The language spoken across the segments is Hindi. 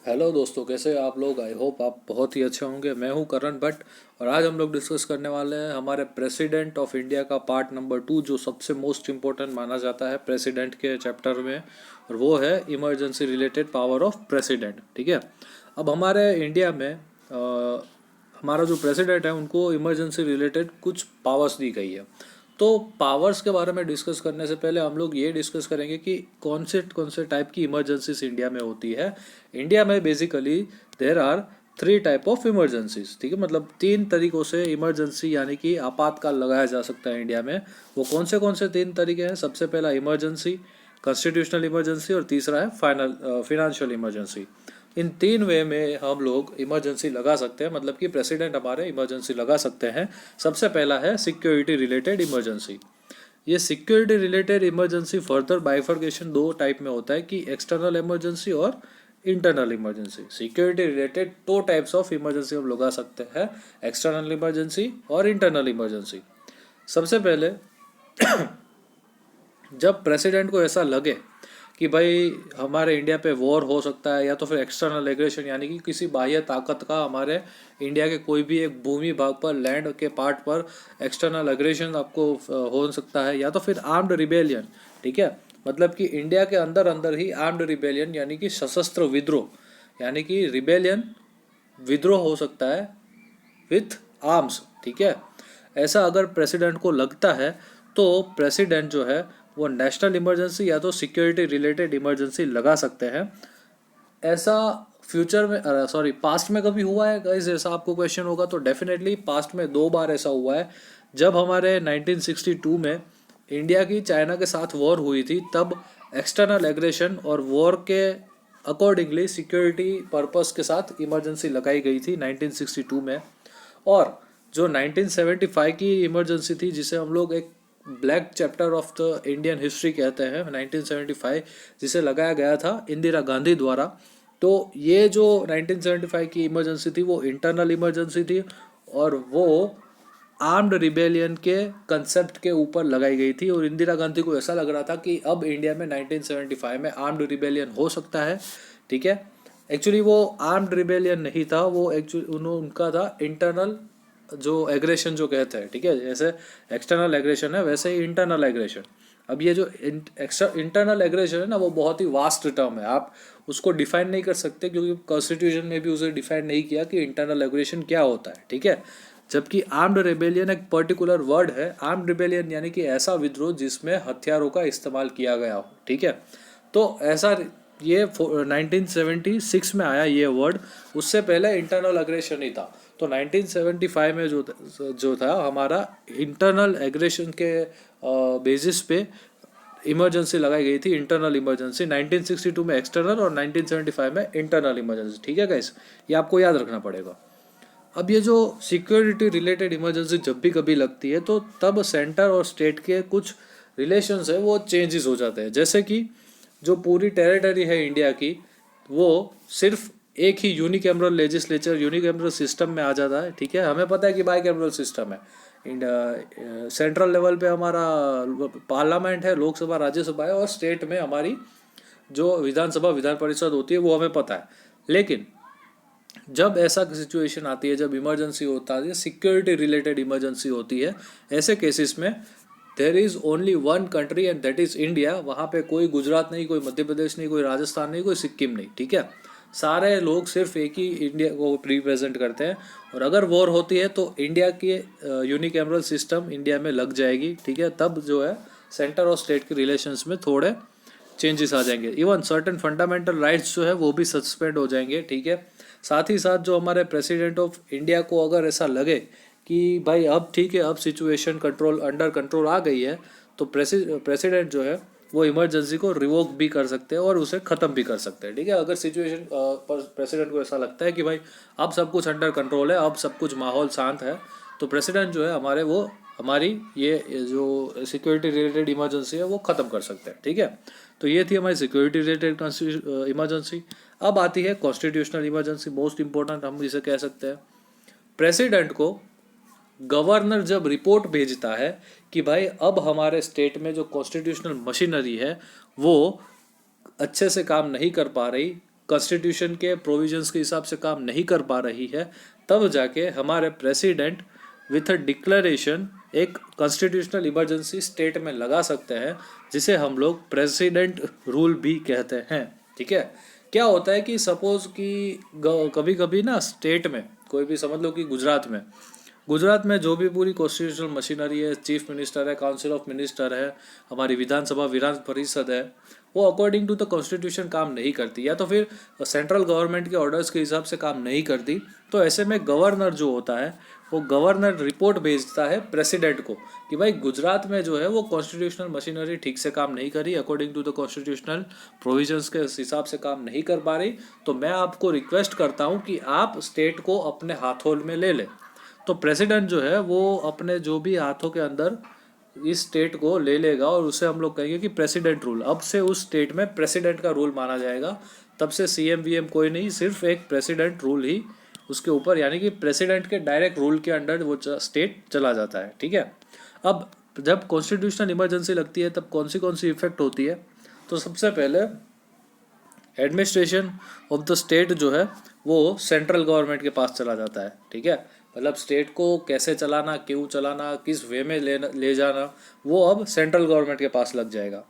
हेलो दोस्तों, कैसे हैं आप लोग। आई होप आप बहुत ही अच्छे होंगे। मैं हूं करण भट्ट और आज हम लोग डिस्कस करने वाले हैं हमारे प्रेसिडेंट ऑफ इंडिया का पार्ट नंबर 2, जो सबसे मोस्ट इम्पोर्टेंट माना जाता है प्रेसिडेंट के चैप्टर में, और वो है emergency related power of president. ठीक है। अब हमारे इंडिया में हमारा जो प्रेसिडेंट है उनको इमरजेंसी रिलेटेड कुछ पावर्स दी गई है। तो पावर्स के बारे में डिस्कस करने से पहले हम लोग ये डिस्कस करेंगे कि कौन से टाइप की इमरजेंसीज इंडिया में होती है। इंडिया में basically there are 3 type of emergencies. ठीक है, मतलब 3 तरीकों से इमरजेंसी यानी कि आपातकाल लगाया जा सकता है इंडिया में। वो कौन से 3 तरीके हैं? सबसे पहला इमरजेंसी, कॉन्स्टिट्यूशनल इमरजेंसी, और तीसरा है फाइनेंशियल इमरजेंसी। इन 3 वे में हम लोग इमरजेंसी लगा सकते हैं, मतलब कि प्रेसिडेंट हमारे इमरजेंसी लगा सकते हैं। सबसे पहला है सिक्योरिटी रिलेटेड इमरजेंसी। ये security related emergency further bifurcation 2 type में होता है कि एक्सटर्नल इमरजेंसी और internal emergency. Security related 2 types of emergency हम लगा सकते हैं, एक्सटर्नल इमरजेंसी और इंटरनल इमरजेंसी। सबसे पहले जब प्रेसिडेंट को ऐसा लगे कि भाई हमारे इंडिया पे वॉर हो सकता है, या तो फिर एक्सटर्नल एग्रेशन यानी कि किसी बाह्य ताकत का हमारे इंडिया के कोई भी एक भूमि भाग पर, लैंड के पार्ट पर एक्सटर्नल एग्रेशन आपको हो सकता है, या तो फिर आर्म्ड रिबेलियन। ठीक है, मतलब कि इंडिया के अंदर अंदर ही आर्म्ड रिबेलियन यानी कि सशस्त्र विद्रोह, यानी कि रिबेलियन विद्रोह हो सकता है विथ आर्म्स। ठीक है, ऐसा अगर प्रेसिडेंट को लगता है तो प्रेसिडेंट जो है वो नेशनल इमरजेंसी या तो सिक्योरिटी रिलेटेड इमरजेंसी लगा सकते हैं। ऐसा फ्यूचर में, सॉरी, पास्ट में कभी हुआ है गाइस? ऐसा आपको क्वेश्चन होगा तो डेफिनेटली पास्ट में 2 बार ऐसा हुआ है। जब हमारे 1962 में इंडिया की चाइना के साथ वॉर हुई थी, तब एक्सटर्नल एग्रेशन और वॉर के अकॉर्डिंगली सिक्योरिटी पर्पस के साथ इमरजेंसी लगाई गई थी 1962 में। और जो 1975 की इमरजेंसी थी, जिसे हम लोग एक black chapter of the Indian history कहते हैं, 1975, जिसे लगाया गया था इंदिरा गांधी द्वारा। तो ये जो 1975 की इमरजेंसी थी वो इंटरनल इमरजेंसी थी, और वो आर्म्ड रिबेलियन के कंसेप्ट के ऊपर लगाई गई थी। और इंदिरा गांधी को ऐसा लग रहा था कि अब इंडिया में 1975 में आर्म्ड रिबेलियन हो सकता है। ठीक है, एक्चुअली वो आर्म्ड रिबेलियन नहीं था, वो एक्चुअली उनका था इंटरनल जो एग्रेशन जो कहते हैं। ठीक है, जैसे एक्सटर्नल एग्रेशन है वैसे ही इंटरनल एग्रेशन। अब ये जो इंटरनल एग्रेशन है ना, वो बहुत ही वास्ट टर्म है, आप उसको डिफाइन नहीं कर सकते, क्योंकि कॉन्स्टिट्यूशन ने भी उसे डिफाइन नहीं किया कि इंटरनल एग्रेशन क्या होता है। ठीक है, जबकि आर्म्ड रेबेलियन एक पर्टिकुलर वर्ड है। आर्म्ड रेबेलियन यानी कि ऐसा विद्रोह जिसमें हथियारों का इस्तेमाल किया गया हो। ठीक है, तो ऐसा ये 1976 में आया ये वर्ड, उससे पहले इंटरनल एग्रेशन ही था। तो 1975 में जो था हमारा इंटरनल एग्रेशन के बेसिस पे इमरजेंसी लगाई गई थी, इंटरनल इमरजेंसी। 1962 में एक्सटर्नल और 1975 में इंटरनल इमरजेंसी। ठीक है गाइस, ये आपको याद रखना पड़ेगा। अब ये जो सिक्योरिटी रिलेटेड इमरजेंसी जब भी कभी लगती है, तो तब सेंटर और स्टेट के कुछ रिलेशंस है वो चेंजेस हो जाते हैं। जैसे कि जो पूरी टेरिटरी है इंडिया की, वो सिर्फ एक ही यूनिकैमरल लेजिस्लेचर, यूनिकैमरल सिस्टम में आ जाता है। ठीक है, हमें पता है कि बाई कैमरल सिस्टम है। सेंट्रल लेवल पे हमारा पार्लियामेंट है, लोकसभा राज्यसभा है, और स्टेट में हमारी जो विधानसभा विधान परिषद होती है वो हमें पता है। लेकिन जब ऐसा सिचुएशन आती है, जब इमरजेंसी होता है, सिक्योरिटी रिलेटेड इमरजेंसी होती है, ऐसे केसेस में there is only one country and that is India. वहाँ पे कोई गुजरात नहीं, कोई मध्य प्रदेश नहीं, कोई राजस्थान नहीं, कोई सिक्किम नहीं। ठीक है, सारे लोग सिर्फ एक ही इंडिया को रिप्रेजेंट करते हैं। और अगर वॉर होती है तो इंडिया की यूनिकैमरल सिस्टम इंडिया में लग जाएगी। ठीक है, तब जो है सेंटर और स्टेट के रिलेशंस में थोड़े चेंजेस आ जाएंगे। इवन सर्टेन फंडामेंटल राइट्स जो है वो भी सस्पेंड हो जाएंगे। ठीक है, साथ ही साथ जो हमारे प्रेसिडेंट ऑफ इंडिया को अगर ऐसा लगे कि भाई अब ठीक है, अब सिचुएशन अंडर कंट्रोल आ गई है, तो प्रेसिडेंट जो है वो इमरजेंसी को रिवोक भी कर सकते हैं और उसे ख़त्म भी कर सकते हैं। ठीक है, अगर सिचुएशन पर प्रेसिडेंट को ऐसा लगता है कि भाई अब सब कुछ अंडर कंट्रोल है, अब सब कुछ माहौल शांत है, तो प्रेसिडेंट जो है हमारे वो हमारी ये जो सिक्योरिटी रिलेटेड इमरजेंसी है वो ख़त्म कर सकते हैं। ठीक है, तो ये थी हमारी सिक्योरिटी रिलेटेड इमरजेंसी। अब आती है कॉन्स्टिट्यूशनल इमरजेंसी, मोस्ट इंपॉर्टेंट हम इसे कह सकते हैं। प्रेसिडेंट को गवर्नर जब रिपोर्ट भेजता है कि भाई अब हमारे स्टेट में जो कॉन्स्टिट्यूशनल मशीनरी है वो अच्छे से काम नहीं कर पा रही, कॉन्स्टिट्यूशन के प्रोविजंस के हिसाब से काम नहीं कर पा रही है, तब जाके हमारे प्रेसिडेंट विथ अ डिक्लेरेशन एक कॉन्स्टिट्यूशनल इमरजेंसी स्टेट में लगा सकते हैं, जिसे हम लोग प्रेसिडेंट रूल भी कहते हैं। ठीक है। क्या होता है कि सपोज कि कभी कभी ना स्टेट में कोई भी, समझ लो कि गुजरात में जो भी पूरी कॉन्स्टिट्यूशनल मशीनरी है, चीफ मिनिस्टर है, काउंसिल ऑफ मिनिस्टर है, हमारी विधानसभा विधान परिषद है, वो अकॉर्डिंग टू द कॉन्स्टिट्यूशन काम नहीं करती, या तो फिर सेंट्रल गवर्नमेंट के ऑर्डर्स के हिसाब से काम नहीं करती। तो ऐसे में गवर्नर जो होता है, वो गवर्नर रिपोर्ट भेजता है प्रेसिडेंट को कि भाई गुजरात में जो है वो कॉन्स्टिट्यूशनल मशीनरी ठीक से काम नहीं करी, according to the constitutional provisions के हिसाब से काम नहीं कर पा रही, तो मैं आपको रिक्वेस्ट करता हूँ कि आप स्टेट को अपने हाथों में ले लें। तो प्रेसिडेंट जो है वो अपने जो भी हाथों के अंदर इस स्टेट को ले लेगा, और उसे हम लोग कहेंगे कि प्रेसिडेंट रूल। अब से उस स्टेट में प्रेसिडेंट का रूल माना जाएगा, तब से सीएम वीएम कोई नहीं, सिर्फ एक प्रेसिडेंट रूल ही उसके ऊपर, यानी कि प्रेसिडेंट के डायरेक्ट रूल के अंडर वो स्टेट चला जाता है। ठीक है। अब जब कॉन्स्टिट्यूशनल इमरजेंसी लगती है तब कौन सी इफेक्ट होती है? तो सबसे पहले एडमिनिस्ट्रेशन ऑफ द स्टेट जो है वो सेंट्रल गवर्नमेंट के पास चला जाता है। ठीक है। मतलब स्टेट को कैसे चलाना, क्यों चलाना, किस वे में ले जाना, वो अब सेंट्रल गवर्नमेंट के पास लग जाएगा।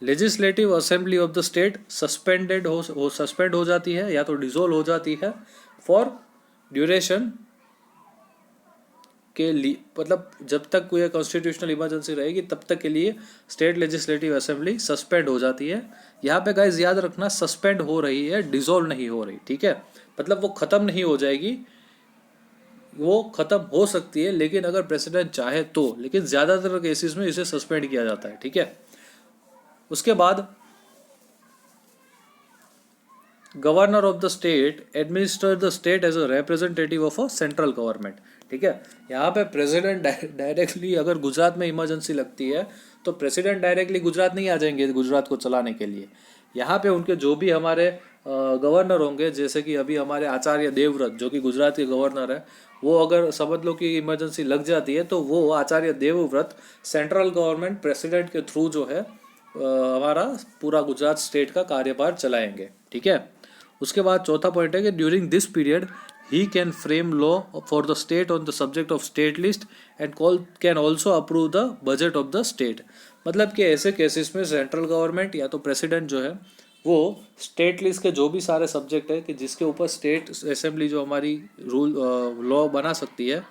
Legislative assembly of the state suspend हो जाती है या तो डिसॉल्व हो जाती है फॉर ड्यूरेशन के लिए, मतलब जब तक कोई कॉन्स्टिट्यूशनल इमरजेंसी रहेगी तब तक के लिए स्टेट लेजिस्लेटिव असेंबली सस्पेंड हो जाती है। यहाँ पे गाइस याद रखना, सस्पेंड हो रही है, डिसॉल्व नहीं हो रही। ठीक है। मतलब वो ख़त्म नहीं हो जाएगी, वो ख़त्म हो सकती है लेकिन अगर प्रेसिडेंट चाहे तो, लेकिन ज़्यादातर केसेस में इसे सस्पेंड किया जाता है। ठीक है। उसके बाद governor of the state administer the state as a representative of a central government. ठीक है। यहाँ पे प्रेसिडेंट डायरेक्टली, अगर गुजरात में इमरजेंसी लगती है तो प्रेसिडेंट डायरेक्टली गुजरात नहीं आ जाएंगे गुजरात को चलाने के लिए। यहाँ पे उनके जो भी हमारे गवर्नर होंगे, जैसे कि अभी हमारे आचार्य देवव्रत जो कि गुजरात के गवर्नर है, वो अगर समझ लो कि इमरजेंसी लग जाती है तो वो Acharya Devvrat central government president के थ्रू जो है हमारा पूरा गुजरात स्टेट का कार्यभार चलाएंगे। ठीक है। उसके बाद चौथा पॉइंट है कि during this period he can frame law for the state on the subject of state list and can also approve the budget of the state. मतलब कि ऐसे केसेस में सेंट्रल गवर्नमेंट या तो प्रेसिडेंट जो है वो स्टेट लिस्ट के जो भी सारे सब्जेक्ट है कि जिसके ऊपर स्टेट असेंबली जो हमारी रूल लॉ बना सकती है,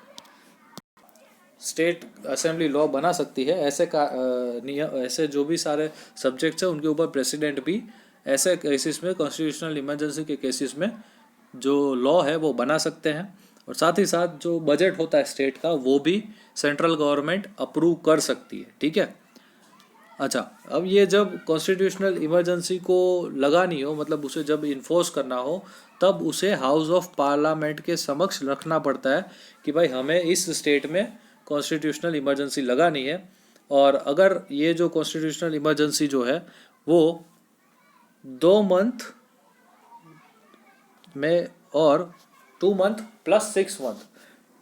स्टेट असेंबली लॉ बना सकती है, ऐसे का नियम, ऐसे जो भी सारे सब्जेक्ट्स हैं उनके ऊपर प्रेसिडेंट भी ऐसे केसेस में, कॉन्स्टिट्यूशनल इमरजेंसी के केसेस में जो लॉ है वो बना सकते हैं। और साथ ही साथ जो बजट होता है स्टेट का वो भी सेंट्रल गवर्नमेंट अप्रूव कर सकती है। ठीक है। अच्छा, अब ये जब कॉन्स्टिट्यूशनल इमरजेंसी को लगानी हो, मतलब उसे जब इन्फोर्स करना हो, तब उसे हाउस ऑफ पार्लियामेंट के समक्ष रखना पड़ता है कि भाई हमें इस स्टेट में कॉन्स्टिट्यूशनल इमरजेंसी लगानी है। और अगर ये जो कॉन्स्टिट्यूशनल इमरजेंसी जो है वो 2 मंथ में और 2 मंथ प्लस 6 मंथ,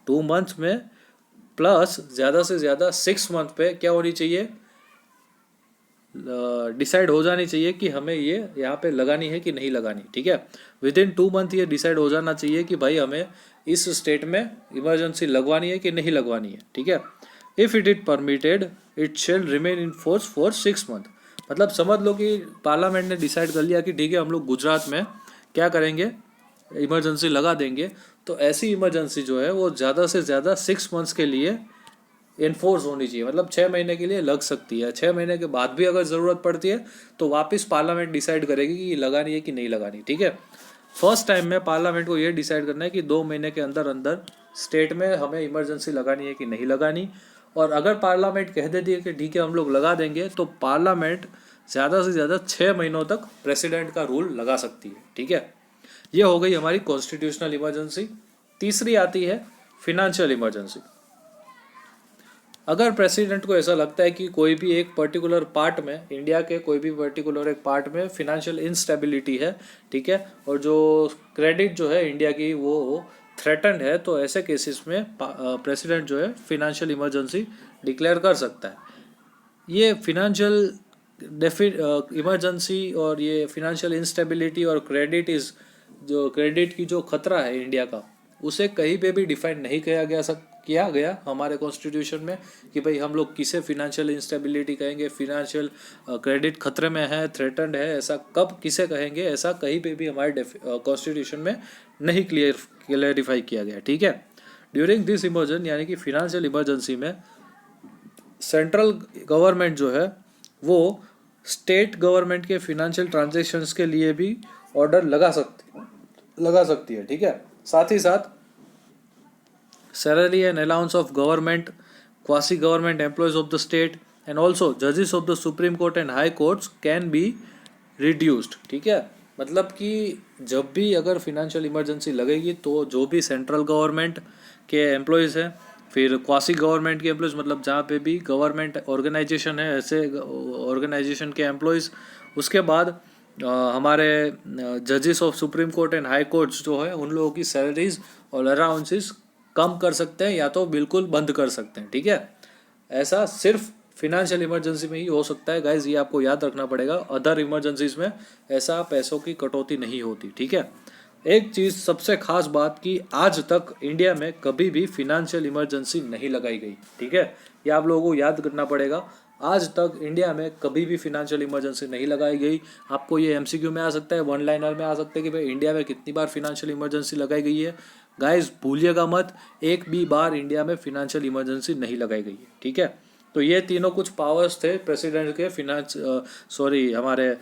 2 मंथ में प्लस ज़्यादा से ज़्यादा 6 मंथ पे क्या होनी चाहिए, डिसाइड हो जानी चाहिए कि हमें ये यहाँ पे लगानी है कि नहीं लगानी। ठीक है। विद इन 2 मंथ ये डिसाइड हो जाना चाहिए कि भाई हमें इस स्टेट में इमरजेंसी लगवानी है कि नहीं लगवानी है। ठीक है। If it is permitted it shall remain in force for 6 month. मतलब समझ लो कि पार्लियामेंट ने डिसाइड कर लिया कि ठीक है हम लोग गुजरात में क्या करेंगे, इमरजेंसी लगा देंगे, तो ऐसी इमरजेंसी जो है वो ज़्यादा से ज़्यादा 6 मंथ्स के लिए इन्फोर्स होनी चाहिए। मतलब 6 महीने के लिए लग सकती है, 6 महीने के बाद भी अगर ज़रूरत पड़ती है तो वापस पार्लियामेंट डिसाइड करेगी कि लगानी है कि नहीं लगानी। ठीक है। फर्स्ट टाइम में पार्लियामेंट को ये डिसाइड करना है कि 2 महीने के अंदर अंदर स्टेट में हमें इमरजेंसी लगानी है कि नहीं लगानी। और अगर पार्लियामेंट कह देती है कि ठीक है हम लोग लगा देंगे, तो पार्लियामेंट ज़्यादा से ज़्यादा 6 महीनों तक प्रेसिडेंट का रूल लगा सकती है। ठीक है। ये हो गई हमारी कॉन्स्टिट्यूशनल इमरजेंसी। तीसरी आती है फिनेंशियल इमरजेंसी। अगर प्रेसिडेंट को ऐसा लगता है कि कोई भी एक पर्टिकुलर पार्ट में, इंडिया के कोई भी पर्टिकुलर एक पार्ट में फिनेंशियल इंस्टेबिलिटी है, ठीक है, और जो क्रेडिट जो है इंडिया की वो थ्रेटन्ड है, तो ऐसे केसेस में प्रेसिडेंट जो है फिनेंशियल इमरजेंसी डिक्लेयर कर सकता है। ये फिनेंशियल इमरजेंसी और ये फिनेंशियल इंस्टेबिलिटी और क्रेडिट की जो खतरा है इंडिया का, उसे कहीं पे भी डिफाइन नहीं किया गया हमारे कॉन्स्टिट्यूशन में कि भाई हम लोग किसे फिनेंशियल इंस्टेबिलिटी कहेंगे, फिनेंशियल क्रेडिट खतरे में है, थ्रेटन्ड है, ऐसा कब किसे कहेंगे, ऐसा कहीं पे भी हमारे कॉन्स्टिट्यूशन में नहीं क्लियरिफाई किया गया। ठीक है। ड्यूरिंग दिस इमरजेंसी यानी कि फिनेंशियल इमरजेंसी में सेंट्रल गवर्नमेंट जो है वो स्टेट गवर्नमेंट के फिनेंशियल ट्रांजैक्शंस के लिए भी ऑर्डर लगा सकती है। ठीक है। साथ ही साथ salary and allowance of government, quasi government employees of the state and also judges of the Supreme Court and High Courts can be reduced। ठीक है। मतलब कि जब भी अगर फिनेंशियल इमरजेंसी लगेगी तो जो भी सेंट्रल गवर्नमेंट के एम्प्लॉयज़ हैं, फिर क्वासी गवर्नमेंट के एम्प्लॉयज़, मतलब जहाँ पे भी गवर्नमेंट ऑर्गेनाइजेशन है ऐसे ऑर्गेनाइजेशन के एम्प्लॉयज़, उसके बाद हमारे जजेस of supreme court and high courts जो है उन लोगों की सैलरीज और अलाउंसेस कम कर सकते हैं या तो बिल्कुल बंद कर सकते हैं। ठीक है। ऐसा सिर्फ फिनेंशियल इमरजेंसी में ही हो सकता है गाइज, ये आपको याद रखना पड़ेगा। अदर इमरजेंसीज में ऐसा पैसों की कटौती नहीं होती। ठीक है। एक चीज़ सबसे खास बात कि आज तक इंडिया में कभी भी फिनेंशियल इमरजेंसी नहीं लगाई गई। ठीक है। ये आप लोगों को याद करना पड़ेगा। आज तक इंडिया में कभी भी फिनेंशियल इमरजेंसी नहीं लगाई गई। आपको ये एमसीक्यू में आ सकता है, वन लाइनर में आ सकता है कि भाई इंडिया में कितनी बार फिनेंशियल इमरजेंसी लगाई गई है। गाइस भूलिएगा मत, एक भी बार इंडिया में फिनेंशियल इमरजेंसी नहीं लगाई गई है। ठीक है। तो ये तीनों कुछ पावर्स थे प्रेसिडेंट के, हमारे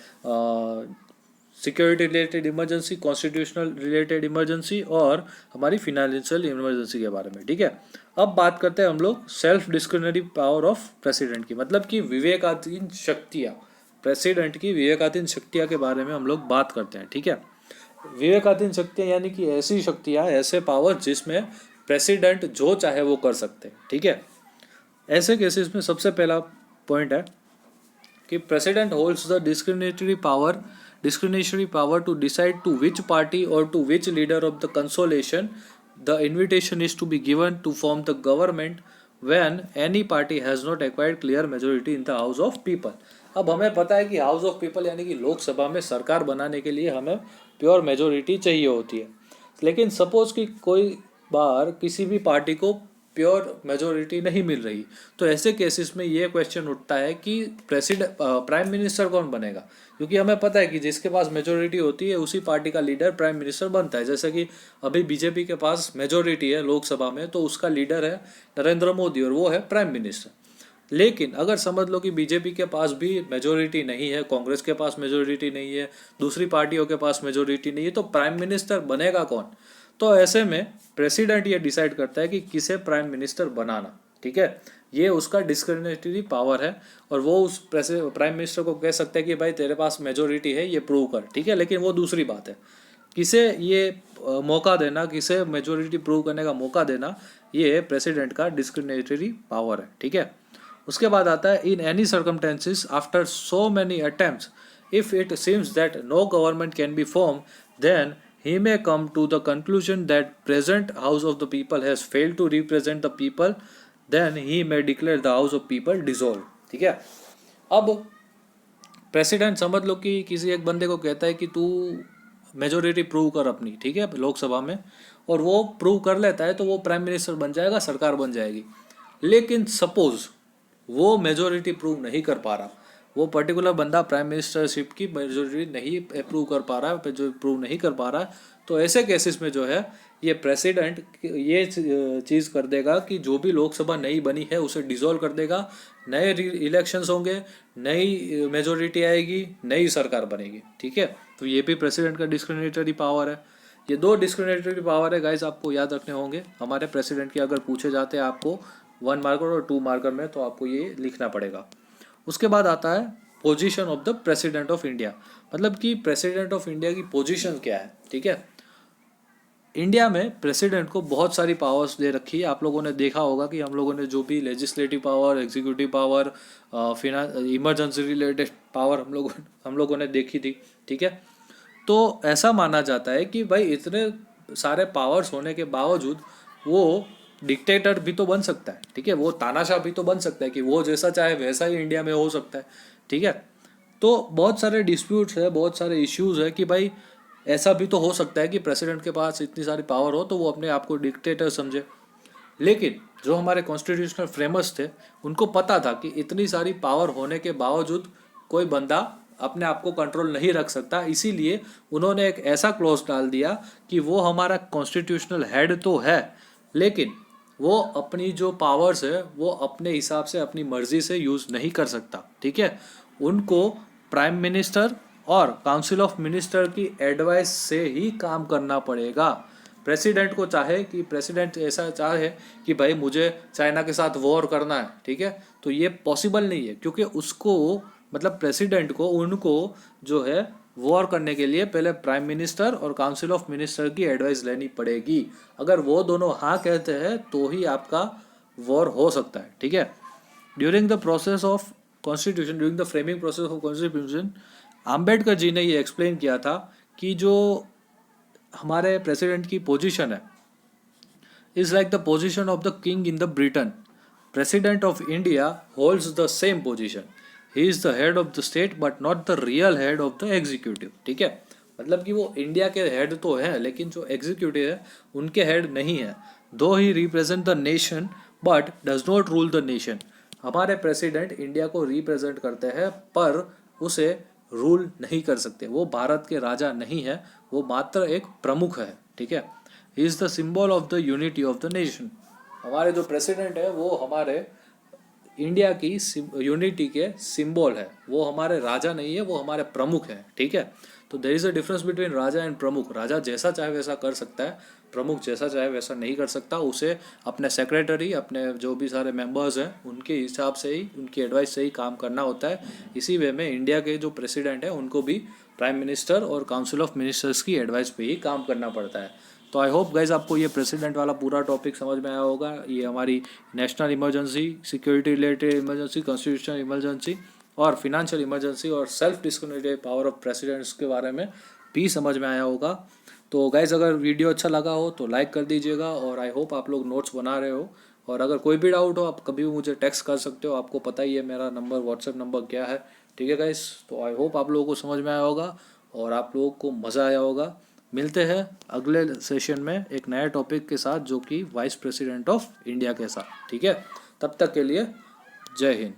security related emergency, constitutional related emergency और हमारी फिनेंशियल इमरजेंसी के बारे में। ठीक है। अब बात करते हैं हम लोग self discretionary power of president की, मतलब कि विवेकाधीन शक्तियाँ, प्रेसिडेंट की विवेकाधीन शक्तियाँ के बारे में हम लोग बात करते हैं। ठीक है। विवेकाधीन शक्तियाँ यानी कि ऐसी शक्तियाँ, ऐसे पावर जिसमें प्रेसिडेंट जो चाहे वो कर सकते हैं। ठीक है। ऐसे केसेस में सबसे पहला पॉइंट है कि president holds the discretionary power to decide to which party or to which leader of the consolation the invitation is to be given to form the government when any party has not acquired clear majority in the house of people। अब हमें पता है कि हाउस ऑफ पीपल यानी कि लोकसभा में सरकार बनाने के लिए हमें प्योर मेजोरिटी चाहिए होती है। लेकिन सपोज कि कोई बार किसी भी पार्टी को प्योर मेजोरिटी नहीं मिल रही, तो ऐसे केसेस में ये क्वेश्चन उठता है कि प्राइम मिनिस्टर कौन बनेगा, क्योंकि हमें पता है कि जिसके पास मेजोरिटी होती है उसी पार्टी का लीडर प्राइम मिनिस्टर बनता है। जैसे कि अभी बीजेपी के पास मेजोरिटी है लोकसभा में, तो उसका लीडर है नरेंद्र मोदी और वो है प्राइम मिनिस्टर। लेकिन अगर समझ लो कि बीजेपी के पास भी मेजोरिटी नहीं है, कांग्रेस के पास मेजोरिटी नहीं है, दूसरी पार्टियों के पास मेजोरिटी नहीं है, तो प्राइम मिनिस्टर बनेगा कौन? तो ऐसे में प्रेसिडेंट ये डिसाइड करता है कि किसे प्राइम मिनिस्टर बनाना। ठीक है। ये उसका डिस्क्रिशनरी पावर है और वो उस प्राइम मिनिस्टर को कह सकता है कि भाई तेरे पास मेजोरिटी है, ये प्रूव कर। ठीक है। लेकिन वो दूसरी बात है, किसे ये मौका देना, किसे मेजोरिटी प्रूव करने का मौका देना, ये प्रेसिडेंट का डिस्क्रिशनरी पावर है। ठीक है। उसके बाद आता है in any circumstances after so many attempts if it seems that no government can be form then he may come to the conclusion that present house of the people has failed to represent the people, then he may declare the house of people dissolved। ठीक है। अब प्रेसिडेंट समझ लो कि किसी एक बंदे को कहता है कि तू मेजोरिटी प्रूव कर अपनी, ठीक है, लोकसभा में, और वो प्रूव कर लेता है तो वो प्राइम मिनिस्टर बन जाएगा, सरकार बन जाएगी। लेकिन सपोज वो मेजोरिटी प्रूव नहीं कर पा रहा, वो पर्टिकुलर बंदा प्राइम मिनिस्टरशिप की मेजोरिटी नहीं अप्रूव कर पा रहा है, जो प्रूव नहीं कर पा रहा है, तो ऐसे केसेस में जो है ये प्रेसिडेंट ये चीज़ कर देगा कि जो भी लोकसभा नई बनी है उसे डिसॉल्व कर देगा, नए इलेक्शंस होंगे, नई मेजोरिटी आएगी, नई सरकार बनेगी। ठीक है। तो ये भी प्रेसिडेंट का डिस्क्रिशनरी पावर है। ये दो डिस्क्रिशनरी पावर है गाइस, आपको याद रखने होंगे हमारे प्रेसिडेंट के। अगर पूछे जाते हैं आपको 1 मार्कर और 2 मार्कर में, तो आपको ये लिखना पड़ेगा। उसके बाद आता है position of the president of India, मतलब कि प्रेसिडेंट ऑफ इंडिया की पोजीशन क्या है। ठीक है। इंडिया में प्रेसिडेंट को बहुत सारी पावर्स दे रखी है। आप लोगों ने देखा होगा कि हम लोगों ने जो भी legislative power, executive power, emergency related power हम लोगों ने देखी थी। ठीक है। तो ऐसा माना जाता है कि भाई इतने सारे पावर्स होने के बावजूद वो डिक्टेटर भी तो बन सकता है। ठीक है। वो तानाशाह भी तो बन सकता है कि वो जैसा चाहे वैसा ही इंडिया में हो सकता है। ठीक है। तो बहुत सारे डिस्प्यूट्स है, बहुत सारे इश्यूज है कि भाई ऐसा भी तो हो सकता है कि प्रेसिडेंट के पास इतनी सारी पावर हो तो वो अपने आप को डिक्टेटर समझे। लेकिन जो हमारे कॉन्स्टिट्यूशनल फ्रेमर्स थे उनको पता था कि इतनी सारी पावर होने के बावजूद कोई बंदा अपने आप को कंट्रोल नहीं रख सकता, इसीलिए उन्होंने एक ऐसा क्लॉज डाल दिया कि वो हमारा कॉन्स्टिट्यूशनल हेड तो है, लेकिन वो अपनी जो पावर्स है वो अपने हिसाब से अपनी मर्जी से यूज़ नहीं कर सकता। ठीक है, उनको प्राइम मिनिस्टर और काउंसिल ऑफ मिनिस्टर की एडवाइस से ही काम करना पड़ेगा। प्रेसिडेंट को चाहे कि प्रेसिडेंट ऐसा चाहे कि भाई मुझे चाइना के साथ वॉर करना है, ठीक है, तो ये पॉसिबल नहीं है, क्योंकि उसको मतलब प्रेसिडेंट को उनको जो है वॉर करने के लिए पहले प्राइम मिनिस्टर और काउंसिल ऑफ मिनिस्टर की एडवाइस लेनी पड़ेगी। अगर वो दोनों हाँ कहते हैं तो ही आपका वॉर हो सकता है। ठीक है, during the process of constitution, during the framing process of constitution, Ambedkar ji ने ये एक्सप्लेन किया था कि जो हमारे प्रेसिडेंट की पोजीशन है is like the position of the king in the Britain. President of India holds the same position. He is the head of the state but not the real head of the executive. ठीक है, मतलब कि वो इंडिया के हेड तो है लेकिन जो एग्जीक्यूटिव है उनके हेड नहीं है। दो ही represent the nation but does not rule the nation. हमारे प्रेसिडेंट इंडिया को रिप्रेजेंट करते हैं पर उसे रूल नहीं कर सकते। वो भारत के राजा नहीं है, वो मात्र एक प्रमुख है। ठीक है, he is the symbol of the unity of the nation. हमारे जो प्रेसिडेंट है वो हमारे इंडिया की यूनिटी के सिंबल है, वो हमारे राजा नहीं है, वो हमारे प्रमुख है। ठीक है, तो there is a difference between raja and pramukh. राजा जैसा चाहे वैसा कर सकता है, प्रमुख जैसा चाहे वैसा नहीं कर सकता। उसे अपने सेक्रेटरी, अपने जो भी सारे मेंबर्स हैं उनके हिसाब से ही, उनकी एडवाइस से ही काम करना होता है। इसी वे में इंडिया के जो प्रेसिडेंट है उनको भी प्राइम मिनिस्टर और काउंसिल ऑफ मिनिस्टर्स की एडवाइस पे ही काम करना पड़ता है। तो आई होप गाइज आपको ये प्रेसिडेंट वाला पूरा टॉपिक समझ में आया होगा। ये हमारी national emergency, security related emergency, constitutional emergency और फिनेंशियल इमरजेंसी और self discriminatory power of presidents के बारे में भी समझ में आया होगा। तो गाइज अगर वीडियो अच्छा लगा हो तो लाइक कर दीजिएगा और आई होप आप लोग नोट्स बना रहे हो। और अगर कोई भी डाउट हो आप कभी भी मुझे टेक्स्ट कर सकते हो, आपको पता ही है मेरा नंबर, व्हाट्सएप नंबर क्या है। ठीक है गाइज, तो आई होप आप लोगों को समझ में आया होगा और आप लोगों को मज़ा आया होगा। मिलते हैं अगले सेशन में एक नए टॉपिक के साथ जो कि वाइस प्रेसिडेंट ऑफ इंडिया के साथ। ठीक है, तब तक के लिए जय हिंद।